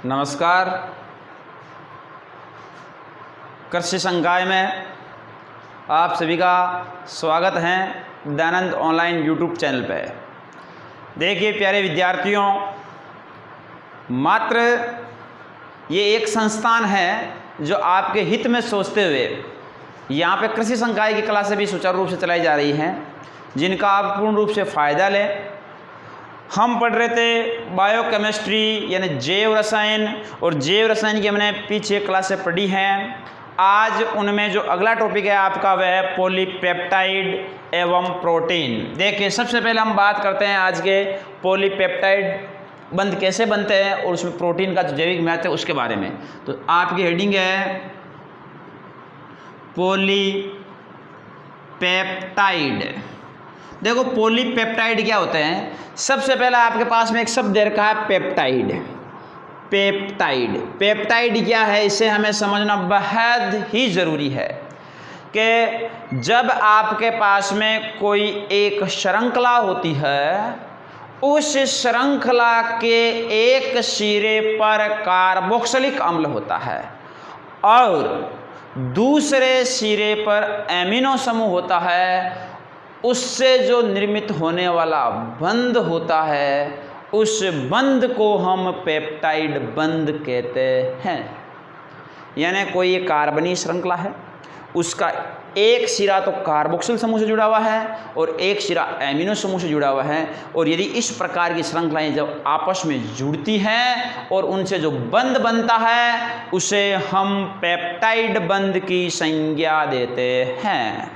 नमस्कार। कृषि संकाय में आप सभी का स्वागत है दयानंद ऑनलाइन यूट्यूब चैनल पे। देखिए प्यारे विद्यार्थियों, मात्र ये एक संस्थान है जो आपके हित में सोचते हुए यहाँ पे कृषि संकाय की क्लासें भी सुचारू रूप से चलाई जा रही हैं, जिनका आप पूर्ण रूप से फ़ायदा लें। हम पढ़ रहे थे बायोकेमिस्ट्री यानी जैव रसायन, और जैव रसायन की हमने पीछे क्लासें पढ़ी हैं। आज उनमें जो अगला टॉपिक है आपका वह है पॉलीपेप्टाइड एवं प्रोटीन। देखिए सबसे पहले हम बात करते हैं आज के पॉलीपेप्टाइड बंध कैसे बनते हैं और उसमें प्रोटीन का जो जैविक महत्व है उसके बारे में। तो आपकी हेडिंग है पॉलीपेप्टाइड। देखो पॉलीपेप्टाइड क्या होते हैं। सबसे पहला आपके पास में एक शब्द दे रखा है पेप्टाइड। पेप्टाइड पेप्टाइड क्या है, इसे हमें समझना बेहद ही ज़रूरी है कि जब आपके पास में कोई एक श्रृंखला होती है, उस श्रृंखला के एक सिरे पर कार्बोक्सिलिक अम्ल होता है और दूसरे सिरे पर एमिनो समूह होता है, उससे जो निर्मित होने वाला बंध होता है उस बंध को हम पेप्टाइड बंध कहते हैं। यानी कोई एक कार्बनी श्रृंखला है, उसका एक सिरा तो कार्बोक्सिल समूह से जुड़ा हुआ है और एक सिरा एमिनो समूह से जुड़ा हुआ है, और यदि इस प्रकार की श्रृंखलाएं जब आपस में जुड़ती हैं और उनसे जो बंध बनता है उसे हम पेप्टाइड बंध की संज्ञा देते हैं।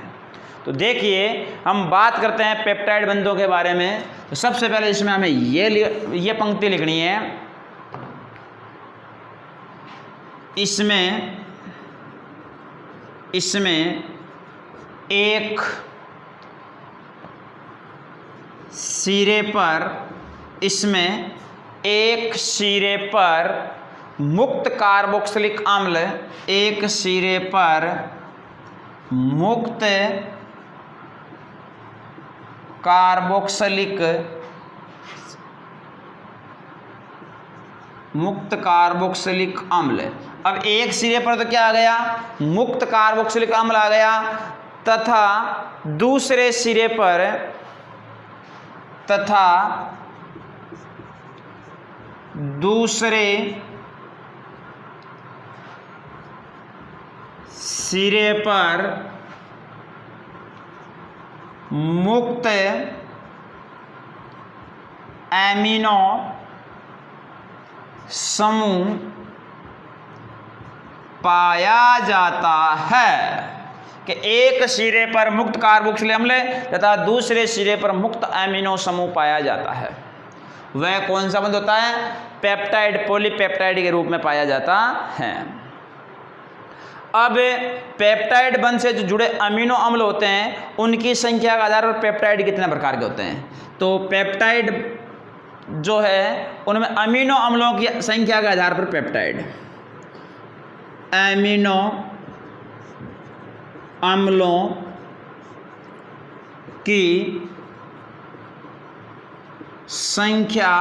तो देखिए हम बात करते हैं पेप्टाइड बंधों के बारे में। तो सबसे पहले इसमें हमें ये पंक्ति लिखनी है। इसमें एक सिरे पर मुक्त कार्बोक्सिलिक अम्ल, एक सिरे पर मुक्त कार्बोक्सिलिक अम्ल। अब एक सिरे पर तो क्या आ गया, मुक्त कार्बोक्सिलिक अम्ल आ गया, तथा दूसरे सिरे पर मुक्त एमिनो समूह पाया जाता है। कि एक सिरे पर मुक्त कार्बोक्सिलिक अम्ल तथा दूसरे सिरे पर मुक्त एमिनो समूह पाया जाता है। वह कौन सा बंध होता है? पेप्टाइड, पॉलीपेप्टाइड के रूप में पाया जाता है। अब पेप्टाइड बंध से जो जुड़े अमीनो अम्ल होते हैं उनकी संख्या के आधार पर पेप्टाइड कितने प्रकार के होते हैं। तो पेप्टाइड जो है उनमें अमीनो अम्लों की संख्या के आधार पर पेप्टाइड, अमीनो अम्लों की संख्या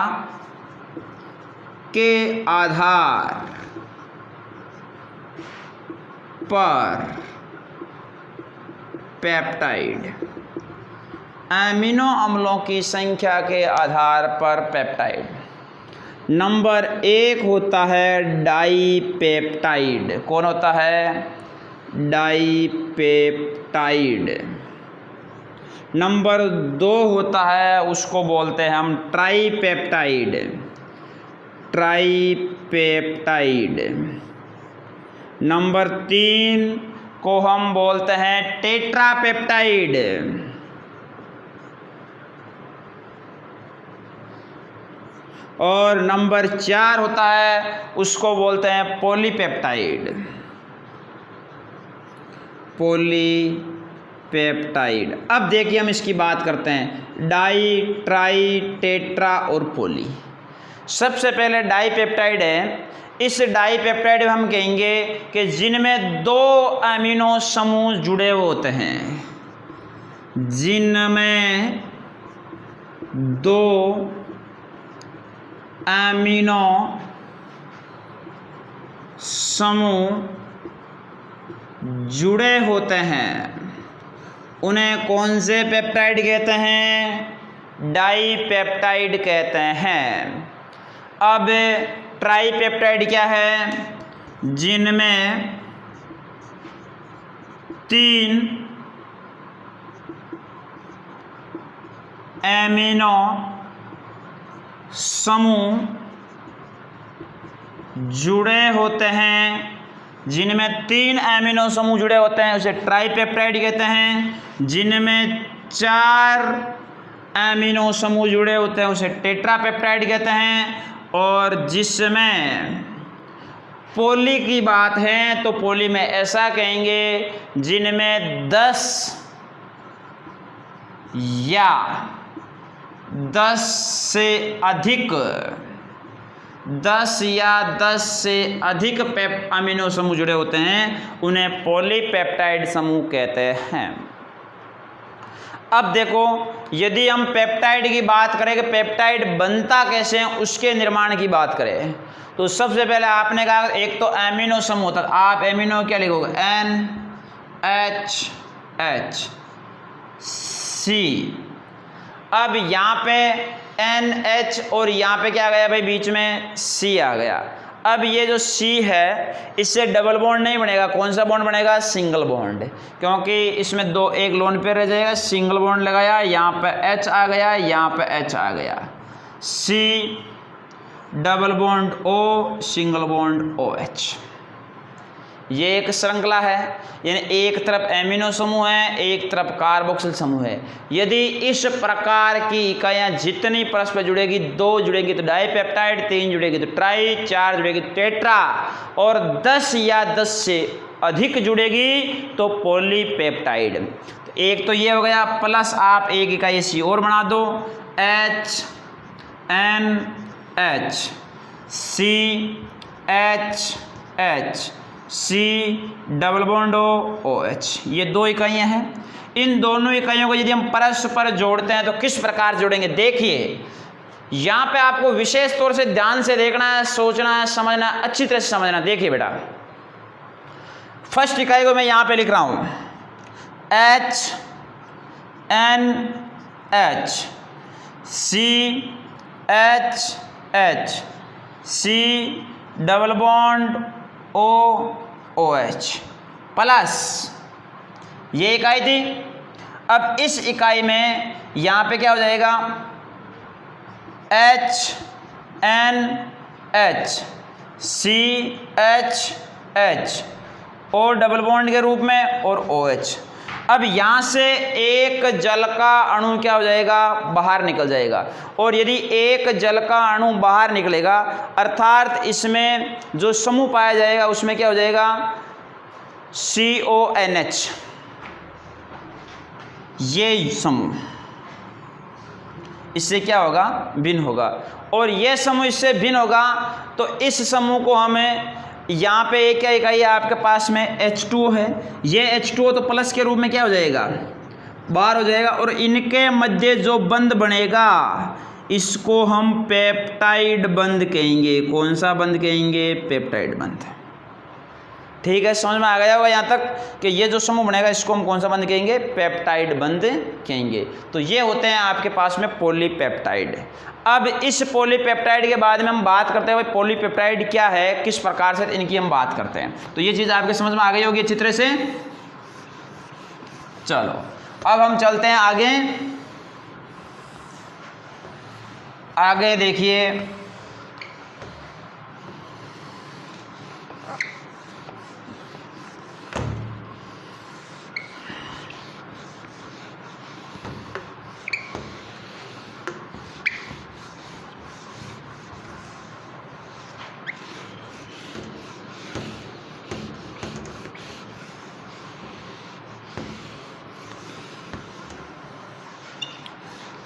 के आधार पर पेप्टाइड, एमिनो अम्लों की संख्या के आधार पर पेप्टाइड। नंबर एक होता है डाईपेप्टाइड। कौन होता है? डाईपेप्टाइड। नंबर दो होता है, उसको बोलते हैं हम ट्राईपेप्टाइड। ट्राईपेप्टाइड। नंबर तीन को हम बोलते हैं टेट्रापेप्टाइड। और नंबर चार होता है, उसको बोलते हैं पॉलीपेप्टाइड। पॉलीपेप्टाइड। अब देखिए हम इसकी बात करते हैं, डाई, ट्राई, टेट्रा और पॉली। सबसे पहले डाईपेप्टाइड है। इस डाईपेप्टाइड में हम कहेंगे कि जिनमें दो अमीनो समूह जुड़े हुए होते हैं, जिनमें दो अमीनो समूह जुड़े होते हैं उन्हें कौन से पेप्टाइड कहते हैं? डाइपेप्टाइड कहते हैं। अब ट्राइपेप्टाइड क्या है? जिनमें 3 एमिनो समूह जुड़े होते हैं, जिनमें 3 एमिनो समूह जुड़े होते हैं उसे ट्राइपेप्टाइड कहते हैं। जिनमें 4 एमिनो समूह जुड़े होते हैं उसे टेट्रापेप्टाइड कहते हैं। और जिसमें पॉली की बात है तो पॉली में ऐसा कहेंगे जिनमें 10 या 10 से अधिक 10 या 10 से अधिक अमीनो समूह जुड़े होते हैं उन्हें पॉलीपेप्टाइड समूह कहते हैं। अब देखो, यदि हम पेप्टाइड की बात करें कि पेप्टाइड बनता कैसे है, उसके निर्माण की बात करें तो सबसे पहले आपने कहा एक तो एमिनो समूह होता है। आप एमिनो क्या लिखोगे? NHC। अब यहाँ पे NH और यहाँ पे क्या आ गया भाई? बीच में C आ गया। अब ये जो C है इससे डबल बॉन्ड नहीं बनेगा। कौन सा बॉन्ड बनेगा? सिंगल बॉन्ड, क्योंकि इसमें एक लोन पेयर रह जाएगा। सिंगल बॉन्ड लगाया, यहाँ पे H आ गया, यहाँ पे H आ गया। C double bond O, single bond OH। ये एक श्रृंखला है, यानी एक तरफ एमिनो समूह है, एक तरफ कार्बोक्सिल समूह है। यदि इस प्रकार की इकाइयाँ जितनी परस्पर जुड़ेगी, 2 जुड़ेगी तो डाइपेप्टाइड, 3 जुड़ेगी तो ट्राई, 4 जुड़ेगी तो टेट्रा, और 10 या 10 से अधिक जुड़ेगी तो पॉलीपेप्टाइड। तो एक तो ये हो गया, प्लस आप एक इकाई सी और बना दो, HNH, CHH, C double bond OH। ये 2 इकाइयाँ हैं। इन दोनों इकाइयों को यदि हम परस्पर जोड़ते हैं तो किस प्रकार जोड़ेंगे? देखिए, यहाँ पे आपको विशेष तौर से ध्यान से देखना है, सोचना है, समझना है, अच्छी तरह से समझना। देखिए बेटा, फर्स्ट इकाई को मैं यहाँ पे लिख रहा हूँ HNH, CHH, C double bond OH plus ये इकाई थी। अब इस इकाई में यहाँ पे क्या हो जाएगा? HNH, CHH, O double bond के रूप में और OH। अब यहाँ से एक जल का अणु क्या हो जाएगा? बाहर निकल जाएगा। और यदि एक जल का अणु बाहर निकलेगा अर्थात इसमें जो समूह पाया जाएगा उसमें क्या हो जाएगा? CONH, ये समूह इससे क्या होगा? भिन्न होगा। और ये समूह इससे भिन्न होगा तो इस समूह को हमें यहाँ पे एक क्या इकाई है आपके पास में? H2O है। ये H2O तो प्लस के रूप में क्या हो जाएगा? बाहर हो जाएगा। और इनके मध्य जो बंध बनेगा इसको हम पेप्टाइड बंध कहेंगे। कौन सा बंध कहेंगे? पेप्टाइड बंध। ठीक है, समझ में आ गया होगा यहाँ तक कि ये जो समूह बनेगा इसको हम कौन सा बंध कहेंगे? पेप्टाइड बंध कहेंगे। तो ये होते हैं आपके पास में पॉलीपेप्टाइड। अब इस पॉलीपेप्टाइड के बाद में हम बात करते हैं भाई पॉलीपेप्टाइड क्या है, किस प्रकार से इनकी हम बात करते हैं। तो ये चीज़ आपके समझ में आ गई होगी अच्छी तरह से। चलो अब हम चलते हैं आगे देखिए,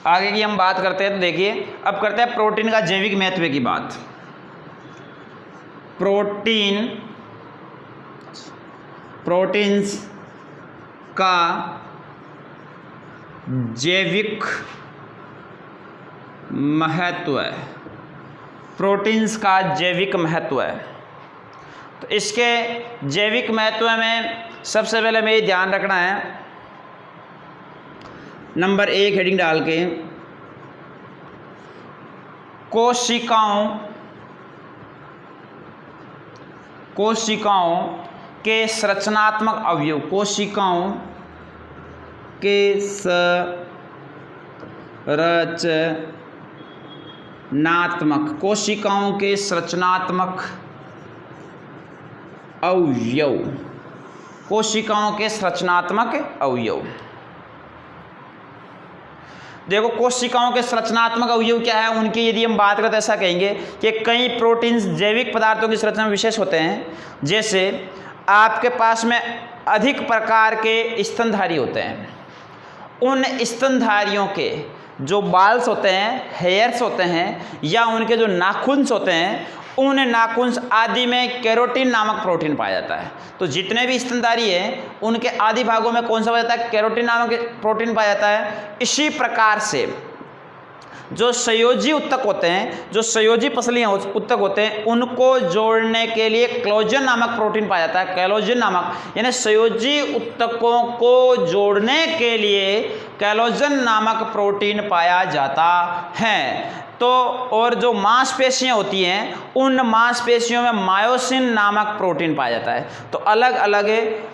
आगे की हम बात करते हैं। तो देखिए, अब करते हैं प्रोटीन का जैविक महत्व की बात। प्रोटीन्स का जैविक महत्व है। प्रोटीन्स का जैविक महत्व है। तो इसके जैविक महत्व में सबसे पहले हमें ये ध्यान रखना है, नंबर 1 हेडिंग डाल के, कोशिकाओं के संरचनात्मक अवयव, कोशिकाओं के संरचनात्मक अवयव, कोशिकाओं के संरचनात्मक अवयव। देखो कोशिकाओं के संरचनात्मक अवयव क्या है, उनकी यदि हम बात करें तो ऐसा कहेंगे कि कई प्रोटीन्स जैविक पदार्थों की संरचना में विशेष होते हैं। जैसे आपके पास में अधिक प्रकार के स्तनधारी होते हैं, उन स्तनधारियों के जो बाल्स होते हैं, हेयर्स होते हैं, या उनके जो नाखून होते हैं, उन नाखून आदि में केरोटीन नामक प्रोटीन पाया जाता है। तो जितने भी स्तनधारी हैं उनके आदि भागों में कौन सा पाया जाता है, केरोटीन नामक प्रोटीन पाया जाता है। इसी प्रकार से जो संयोजी उत्तक होते हैं, जो संयोजी पसलियाँ उत्तक होते हैं, उनको जोड़ने के लिए कोलेजन नामक प्रोटीन पाया जाता है। कोलेजन नामक, यानी संयोजी उत्तकों को जोड़ने के लिए कोलेजन नामक प्रोटीन पाया जाता है। तो और जो मांसपेशियां होती हैं, उन मांसपेशियों में मायोसिन नामक प्रोटीन पाया जाता है। तो अलग अलग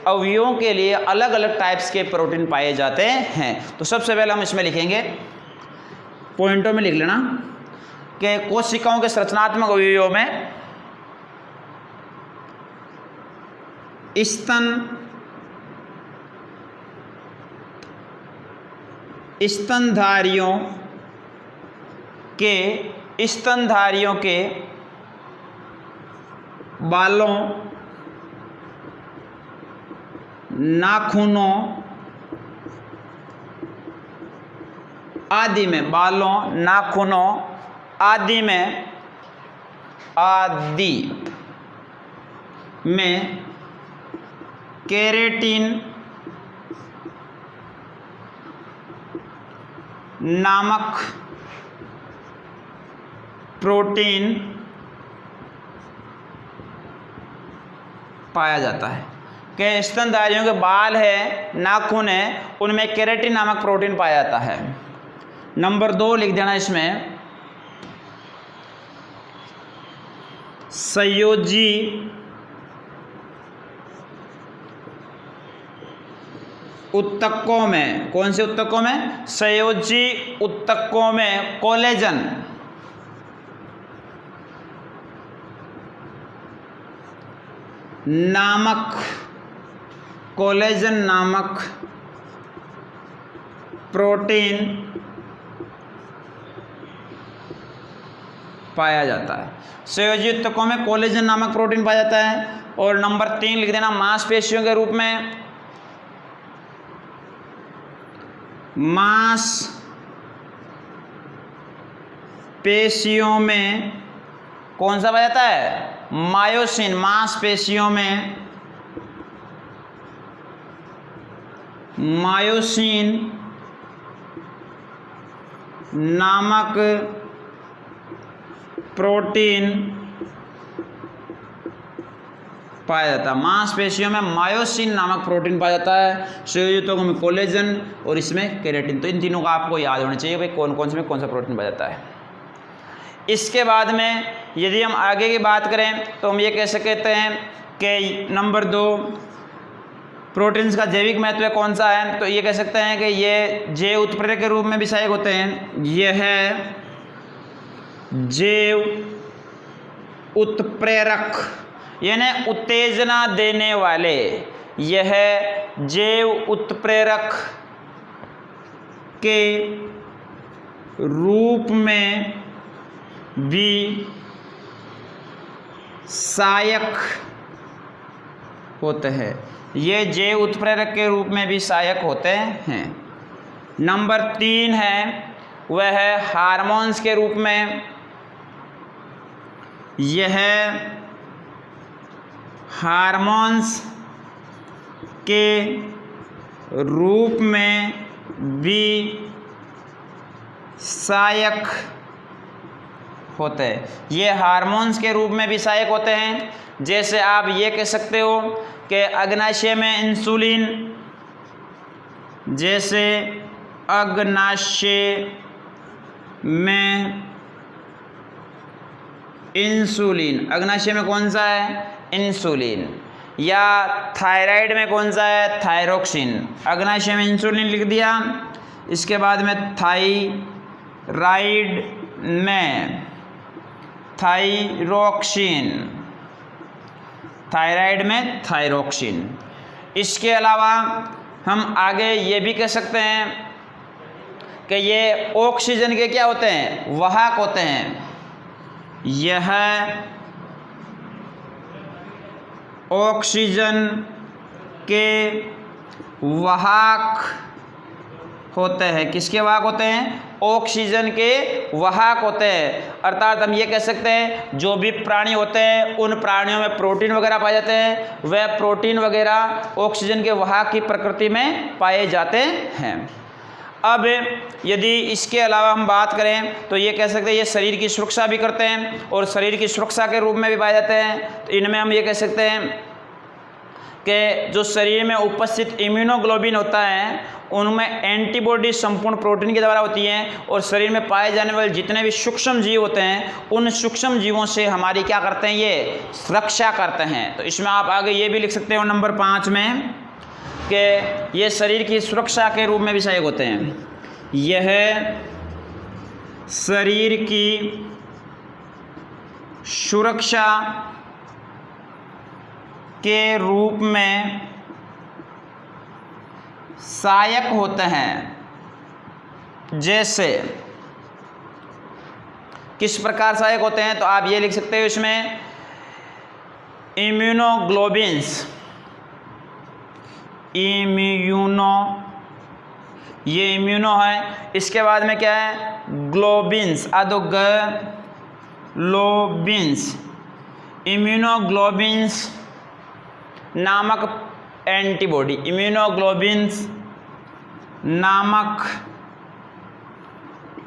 अवयवों के लिए अलग अलग टाइप्स के प्रोटीन पाए जाते हैं। तो सबसे पहले हम इसमें लिखेंगे, पॉइंटों में लिख लेना कि कोशिकाओं के संरचनात्मक अवयवों में स्तनधारियों के बालों, नाखूनों आदि में, बालों, नाखूनों आदि में केराटिन नामक प्रोटीन पाया जाता है। कि स्तनधारियों के बाल है, नाखून है, उनमें केराटिन नामक प्रोटीन पाया जाता है। नंबर 2 लिख देना इसमें, संयोजी उत्तकों में, कौन से उत्तकों में, संयोजी उत्तकों में कोलेजन नामक प्रोटीन पाया जाता है। संयोजी उत्तकों में कोलेजन नामक प्रोटीन पाया जाता है। और नंबर 3 लिख देना, मांसपेशियों के रूप में, मांसपेशियों में कौन सा पाया जाता है, मायोसिन। मांसपेशियों में मायोसिन नामक प्रोटीन पाया जाता है। मांसपेशियों में मायोसिन नामक प्रोटीन पाया जाता है। संयोजितों में कोलेजन और इसमें केराटिन। तो इन तीनों का आपको याद होना चाहिए भाई, कौन कौन से में कौन सा प्रोटीन पाया जाता है। इसके बाद में यदि हम आगे की बात करें तो हम ये कैसे कहते हैं कि नंबर 2 प्रोटीन्स का जैविक महत्व कौन सा है, तो ये कह सकते हैं कि ये जैव उत्प्रेरक के रूप में भी सहायक होते हैं। यह है जैव उत्प्रेरक, यानी उत्तेजना देने वाले। यह जैव उत्प्रेरक के रूप में भी सहायक होते हैं। ये जैव उत्प्रेरक के रूप में भी सहायक होते हैं। नंबर 3 है वह है हार्मोन्स के रूप में। यह हार्मोन्स के रूप में भी सहायक होते हैं। ये हार्मोन्स के रूप में भी सहायक होते हैं। जैसे आप ये कह सकते हो कि अग्नाशय में इंसुलिन, जैसे अग्नाशय में इंसुलिन, अग्नाशय में कौन सा है? इंसुलिन। या थायराइड में कौन सा है? थायरोक्सिन। अग्नाशय में इंसुलिन लिख दिया, इसके बाद में थायराइड में थायरोक्सिन, थायराइड में थायरोक्सिन। इसके अलावा हम आगे ये भी कह सकते हैं कि ये ऑक्सीजन के क्या होते हैं? वाहक होते हैं। यह ऑक्सीजन के वाहक होते हैं। किसके वाहक होते हैं? ऑक्सीजन के वाहक होते हैं। अर्थात हम ये कह सकते हैं जो भी प्राणी होते हैं उन प्राणियों में प्रोटीन वगैरह पाए जाते हैं, वह प्रोटीन वगैरह ऑक्सीजन के वाहक की प्रकृति में पाए जाते हैं। अब यदि इसके अलावा हम बात करें तो ये कह सकते हैं ये शरीर की सुरक्षा भी करते हैं और शरीर की सुरक्षा के रूप में भी पाए जाते हैं। तो इनमें हम ये कह सकते हैं कि जो शरीर में उपस्थित इम्यूनोग्लोबिन होता है उनमें एंटीबॉडी संपूर्ण प्रोटीन के द्वारा होती हैं और शरीर में पाए जाने वाले जितने भी सूक्ष्म जीव होते हैं उन सूक्ष्म जीवों से हमारी क्या करते हैं? ये सुरक्षा करते हैं। तो इसमें आप आगे ये भी लिख सकते हो नंबर 5 में कि ये शरीर की सुरक्षा के रूप में भी सहायक होते हैं। यह शरीर की सुरक्षा के रूप में सहायक होते हैं। जैसे किस प्रकार सहायक होते हैं? तो आप ये लिख सकते हो इसमें इम्यूनोग्लोबिन्स, इम्यूनो, ये इम्यूनो है, इसके बाद में क्या है? ग्लोबिन्स, ग्लोबिन्स, इम्यूनोग्लोबिन्स नामक एंटीबॉडी, इम्यूनोग्लोबिन्स नामक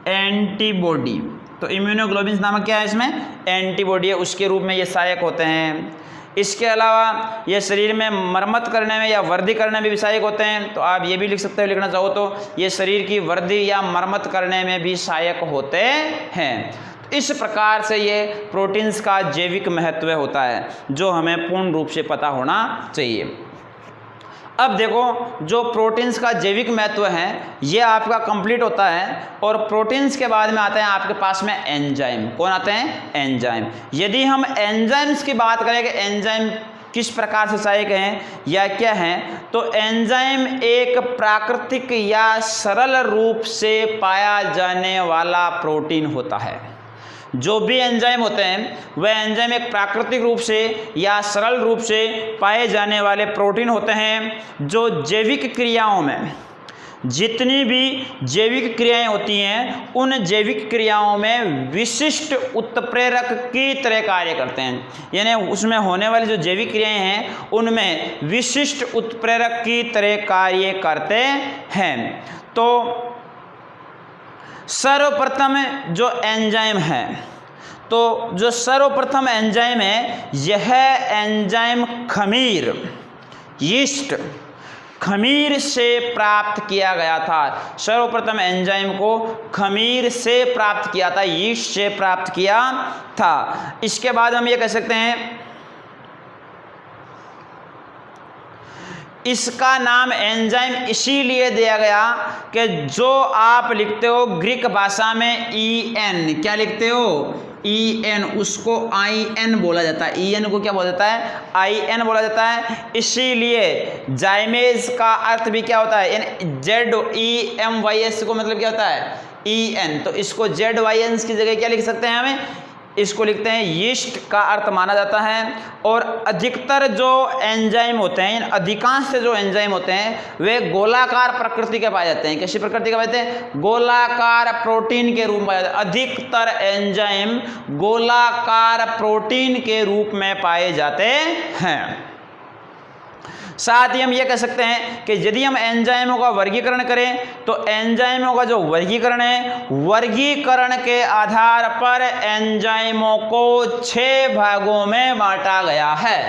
एंटीबॉडी। तो इम्यूनोग्लोबिन्स नामक क्या है? इसमें एंटीबॉडी है, उसके रूप में ये सहायक होते हैं। इसके अलावा ये शरीर में मरम्मत करने में या वृद्धि करने में भी सहायक होते हैं। तो आप ये भी लिख सकते हो, लिखना चाहो तो ये शरीर की वृद्धि या मरम्मत करने में भी सहायक होते हैं। इस प्रकार से ये प्रोटीन्स का जैविक महत्व होता है जो हमें पूर्ण रूप से पता होना चाहिए। अब देखो जो प्रोटीन्स का जैविक महत्व है ये आपका कंप्लीट होता है और प्रोटीन्स के बाद में आते हैं आपके पास में एंजाइम। कौन आते हैं? एंजाइम। यदि हम एंजाइम्स की बात करें कि एंजाइम किस प्रकार से सहायक हैं या क्या हैं, तो एंजाइम एक प्राकृतिक या सरल रूप से पाया जाने वाला प्रोटीन होता है। जो भी एंजाइम होते हैं वह एंजाइम एक प्राकृतिक रूप से या सरल रूप से पाए जाने वाले प्रोटीन होते हैं जो जैविक क्रियाओं में, जितनी भी जैविक क्रियाएं होती हैं उन जैविक क्रियाओं में विशिष्ट उत्प्रेरक की तरह कार्य करते हैं। यानी उसमें होने वाली जो जैविक क्रियाएं हैं उनमें विशिष्ट उत्प्रेरक की तरह कार्य करते हैं। तो सर्वप्रथम जो एंजाइम है, तो जो सर्वप्रथम एंजाइम है यह एंजाइम खमीर, यीस्ट, खमीर से प्राप्त किया गया था। सर्वप्रथम एंजाइम को खमीर से प्राप्त किया था, यीस्ट से प्राप्त किया था। इसके बाद हम ये कह सकते हैं इसका नाम एंजाइम इसीलिए दिया गया कि जो आप लिखते हो ग्रीक भाषा में EN, क्या लिखते हो? EN, उसको IN बोला जाता है। EN को क्या बोला जाता है? IN बोला जाता है। इसीलिए जाइमेज का अर्थ भी क्या होता है? ZEMYS को मतलब क्या होता है? EN। तो इसको ZYNs की जगह क्या लिख सकते हैं? हमें इसको लिखते हैं यीस्ट का अर्थ माना जाता है। और अधिकतर जो एंजाइम होते हैं, अधिकांश से जो एंजाइम होते हैं वे गोलाकार प्रकृति के पाए जाते हैं। कैसी प्रकृति के पाए जाते हैं? गोलाकार प्रोटीन के रूप में पाए जाते हैं। अधिकतर एंजाइम गोलाकार प्रोटीन के रूप में पाए जाते हैं। साथ ही हम ये कह सकते हैं कि यदि हम एंजाइमों का वर्गीकरण करें तो एंजाइमों का जो वर्गीकरण है, वर्गीकरण के आधार पर एंजाइमों को 6 भागों में बांटा गया है।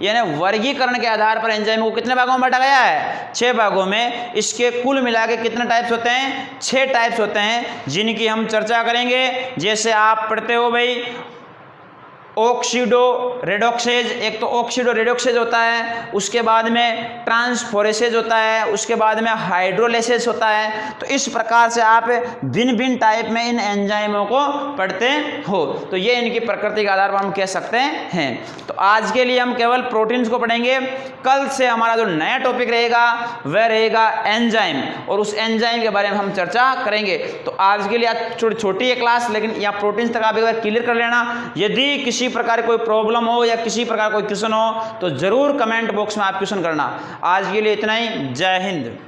यानी वर्गीकरण के आधार पर एंजाइमों को कितने भागों में बांटा गया है? 6 भागों में। इसके कुल मिला के कितने टाइप्स होते हैं? 6 टाइप्स होते हैं, जिनकी हम चर्चा करेंगे। जैसे आप पढ़ते हो भाई ऑक्सीडो रेडोक्सेज, एक तो ऑक्सीडो रेडोक्सेज होता है, उसके बाद में ट्रांसफोरेसेज होता है, उसके बाद में हाइड्रोलेसेज होता है। तो इस प्रकार से आप भिन्न भिन्न टाइप में इन एंजाइमों को पढ़ते हो। तो ये इनकी प्रकृति के आधार पर हम कह सकते हैं। तो आज के लिए हम केवल प्रोटीन्स को पढ़ेंगे। कल से हमारा जो नया टॉपिक रहेगा वह रहेगा एंजाइम, और उस एंजाइम के बारे में हम चर्चा करेंगे। तो आज के लिए छोटी है क्लास, लेकिन यहाँ प्रोटीन्स तक आप एक बार क्लियर कर लेना। यदि किसी प्रकार कोई प्रॉब्लम हो या किसी प्रकार कोई क्वेश्चन हो तो जरूर कमेंट बॉक्स में आप क्वेश्चन करना। आज के लिए इतना ही। जय हिंद।